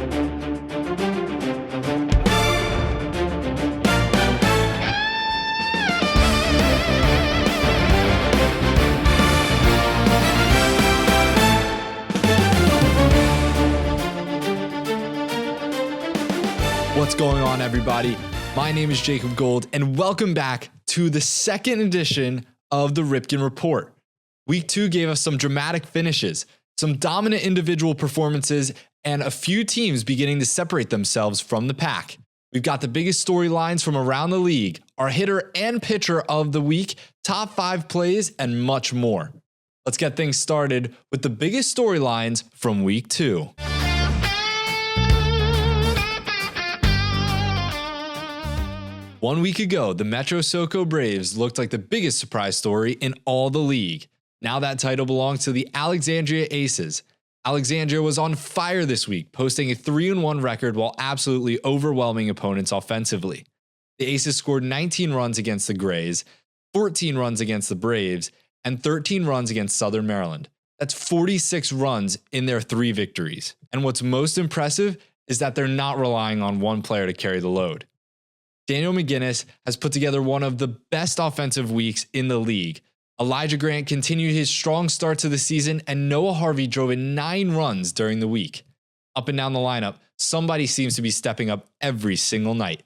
What's going on, everybody? My name is Jacob Gold, and welcome back to the second edition of the Ripken Report. Week 2 gave us some dramatic finishes, some dominant individual performances, and a few teams beginning to separate themselves from the pack. We've got the biggest storylines from around the league, our hitter and pitcher of the week, top 5 plays, and much more. Let's get things started with the biggest storylines from Week 2. One week ago, the Metro SoCo Braves looked like the biggest surprise story in all the league. Now that title belongs to the Alexandria Aces. Alexandria was on fire this week, posting a 3-1 record while absolutely overwhelming opponents offensively. The Aces scored 19 runs against the Grays, 14 runs against the Braves, and 13 runs against Southern Maryland. That's 46 runs in their 3 victories. And what's most impressive is that they're not relying on one player to carry the load. Daniel McGinnis has put together one of the best offensive weeks in the league. Elijah Grant continued his strong start to the season, and Noah Harvey drove in 9 runs during the week. Up and down the lineup, somebody seems to be stepping up every single night.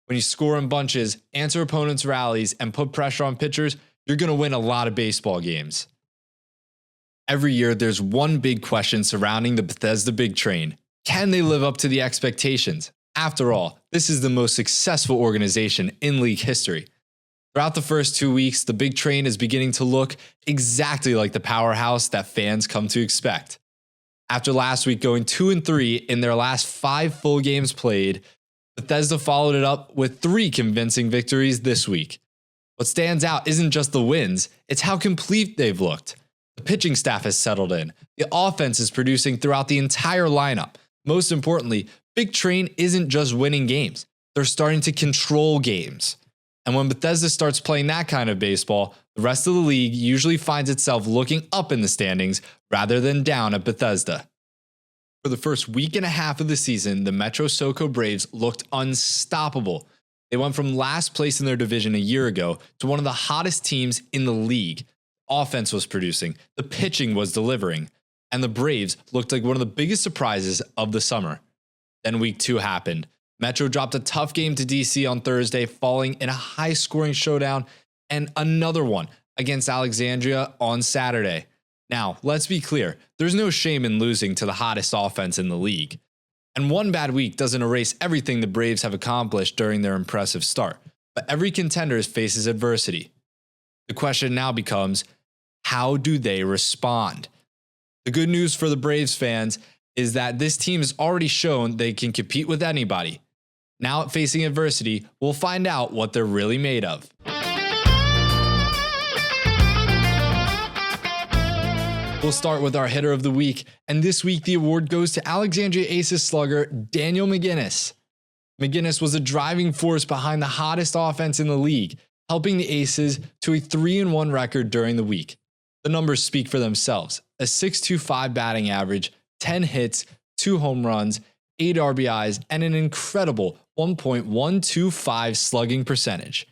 When you score in bunches, answer opponents' rallies, and put pressure on pitchers, you're going to win a lot of baseball games. Every year, there's one big question surrounding the Bethesda Big Train. Can they live up to the expectations? After all, this is the most successful organization in league history. Throughout the first 2 weeks, the Big Train is beginning to look exactly like the powerhouse that fans come to expect. After last week going 2-3 in their last 5 full games played, Bethesda followed it up with 3 convincing victories this week. What stands out isn't just the wins, it's how complete they've looked. The pitching staff has settled in. The offense is producing throughout the entire lineup. Most importantly, Big Train isn't just winning games. They're starting to control games. And when Bethesda starts playing that kind of baseball, the rest of the league usually finds itself looking up in the standings rather than down at Bethesda. For the first week and a half of the season, the Metro SoCo Braves looked unstoppable. They went from last place in their division a year ago to one of the hottest teams in the league. Offense was producing, the pitching was delivering, and the Braves looked like one of the biggest surprises of the summer. Then week 2 happened. Metro dropped a tough game to DC on Thursday, falling in a high-scoring showdown, and another one against Alexandria on Saturday. Now, let's be clear, there's no shame in losing to the hottest offense in the league. And one bad week doesn't erase everything the Braves have accomplished during their impressive start, but every contender faces adversity. The question now becomes, how do they respond? The good news for the Braves fans is that this team has already shown they can compete with anybody. Now facing adversity, we'll find out what they're really made of. We'll start with our hitter of the week, and this week the award goes to Alexandria Aces slugger Daniel McGinnis. McGinnis was a driving force behind the hottest offense in the league, helping the Aces to a 3-1 record during the week. The numbers speak for themselves: a .625 batting average, 10 hits, 2 home runs, 8 RBIs, and an incredible 1.125 slugging percentage.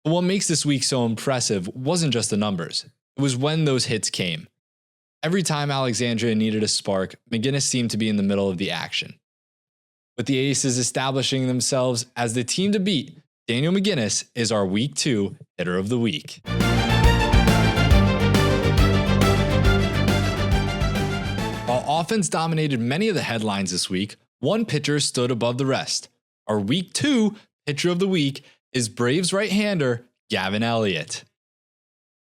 But what makes this week so impressive wasn't just the numbers. It was when those hits came. Every time Alexandria needed a spark, McGinnis seemed to be in the middle of the action. With the Aces establishing themselves as the team to beat, Daniel McGinnis is our Week 2 hitter of the week. While offense dominated many of the headlines this week, one pitcher stood above the rest. Our Week 2 pitcher of the week is Braves right-hander Gavin Elliott.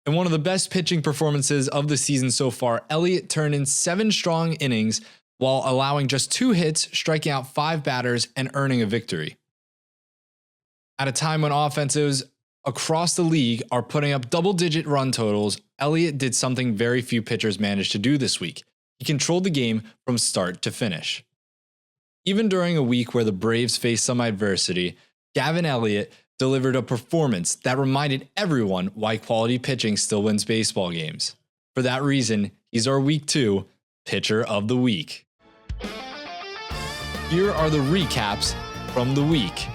In one of the best pitching performances of the season so far, Elliott turned in 7 strong innings while allowing just 2 hits, striking out 5 batters, and earning a victory. At a time when offenses across the league are putting up double-digit run totals, Elliott did something very few pitchers managed to do this week. He controlled the game from start to finish. Even during a week where the Braves faced some adversity, Gavin Elliott delivered a performance that reminded everyone why quality pitching still wins baseball games. For that reason, he's our Week 2 Pitcher of the Week. Here are the recaps from the week.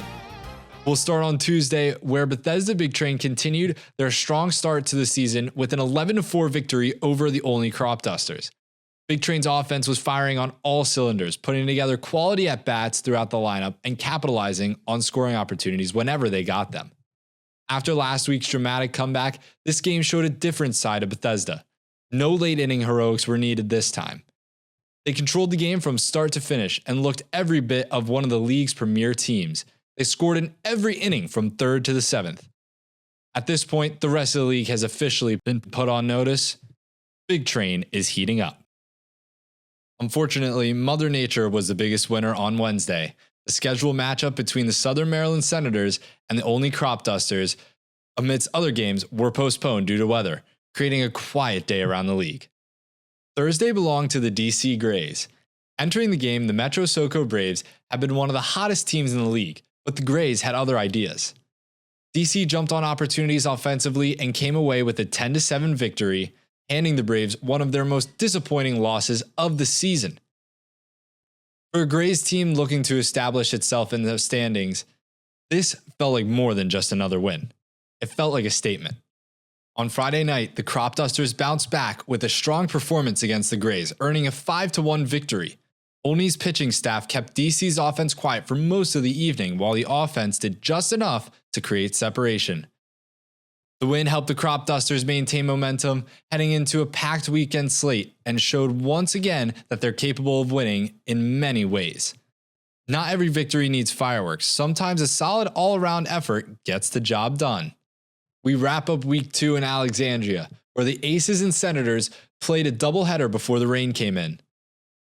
We'll start on Tuesday, where Bethesda Big Train continued their strong start to the season with an 11-4 victory over the Olney Crop Dusters. Big Train's offense was firing on all cylinders, putting together quality at-bats throughout the lineup and capitalizing on scoring opportunities whenever they got them. After last week's dramatic comeback, this game showed a different side of Bethesda. No late-inning heroics were needed this time. They controlled the game from start to finish and looked every bit of one of the league's premier teams. They scored in every inning from 3rd to the 7th. At this point, the rest of the league has officially been put on notice. Big Train is heating up. Unfortunately, Mother Nature was the biggest winner on Wednesday. The scheduled matchup between the Southern Maryland Senators and the Olney Crop Dusters, amidst other games, were postponed due to weather, creating a quiet day around the league. Thursday belonged to the DC Grays. Entering the game, the Metro SoCo Braves have been one of the hottest teams in the league, but the Grays had other ideas. DC jumped on opportunities offensively and came away with a 10-7 victory, handing the Braves one of their most disappointing losses of the season. For a Grays team looking to establish itself in the standings, this felt like more than just another win. It felt like a statement. On Friday night, the Crop Dusters bounced back with a strong performance against the Grays, earning a 5-1 victory. Olney's pitching staff kept DC's offense quiet for most of the evening, while the offense did just enough to create separation. The win helped the Crop Dusters maintain momentum heading into a packed weekend slate and showed once again that they're capable of winning in many ways. Not every victory needs fireworks. Sometimes a solid all-around effort gets the job done. We wrap up week 2 in Alexandria, where the Aces and Senators played a doubleheader before the rain came in.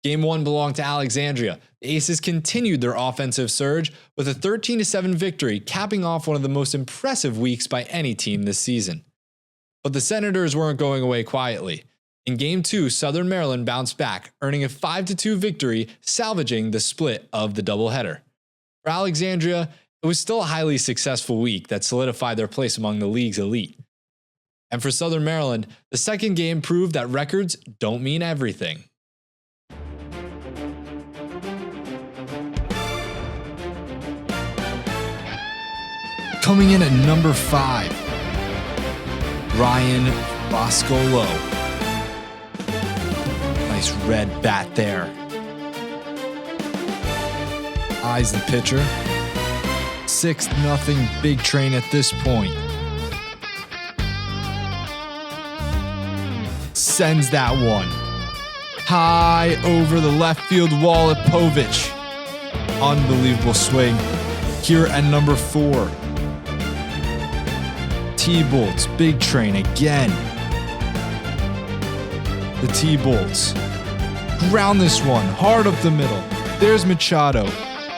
Game 1 belonged to Alexandria. The Aces continued their offensive surge with a 13-7 victory, capping off one of the most impressive weeks by any team this season. But the Senators weren't going away quietly. In Game 2, Southern Maryland bounced back, earning a 5-2 victory, salvaging the split of the doubleheader. For Alexandria, it was still a highly successful week that solidified their place among the league's elite. And for Southern Maryland, the second game proved that records don't mean everything. Coming in at number 5, Ryan Boscolo. Nice red bat there. Eyes the pitcher. 6-0 Big Train at this point. Sends that one high over the left field wall at Povich. Unbelievable swing. Here at number 4. T-Bolts, Big Train again. The T-Bolts ground this one hard up the middle. There's Machado,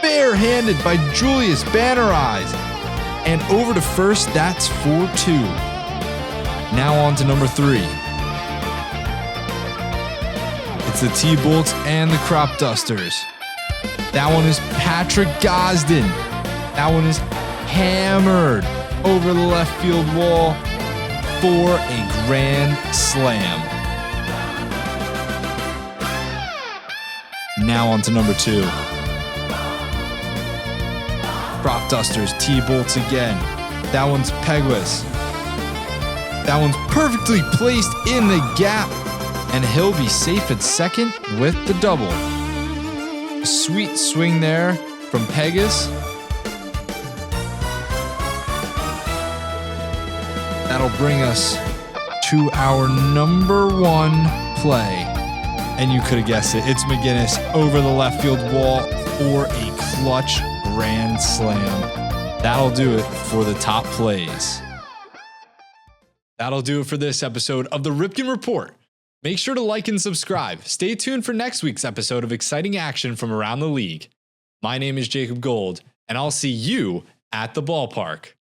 barehanded by Julius Banner Eyes, and over to first. That's 4-2. Now on to number 3. It's the T-Bolts and the Crop Dusters. That one is Patrick Gosden. That one is hammered over the left field wall for a grand slam. Now on to number 2. Crop Dusters, T-Bolts again. That one's Peguis. That one's perfectly placed in the gap, and he'll be safe at second with the double. A sweet swing there from Peguis. That'll bring us to our number 1 play. And you could have guessed it. It's McGinnis over the left field wall for a clutch grand slam. That'll do it for the top plays. That'll do it for this episode of the Ripken Report. Make sure to like and subscribe. Stay tuned for next week's episode of exciting action from around the league. My name is Jacob Gold, and I'll see you at the ballpark.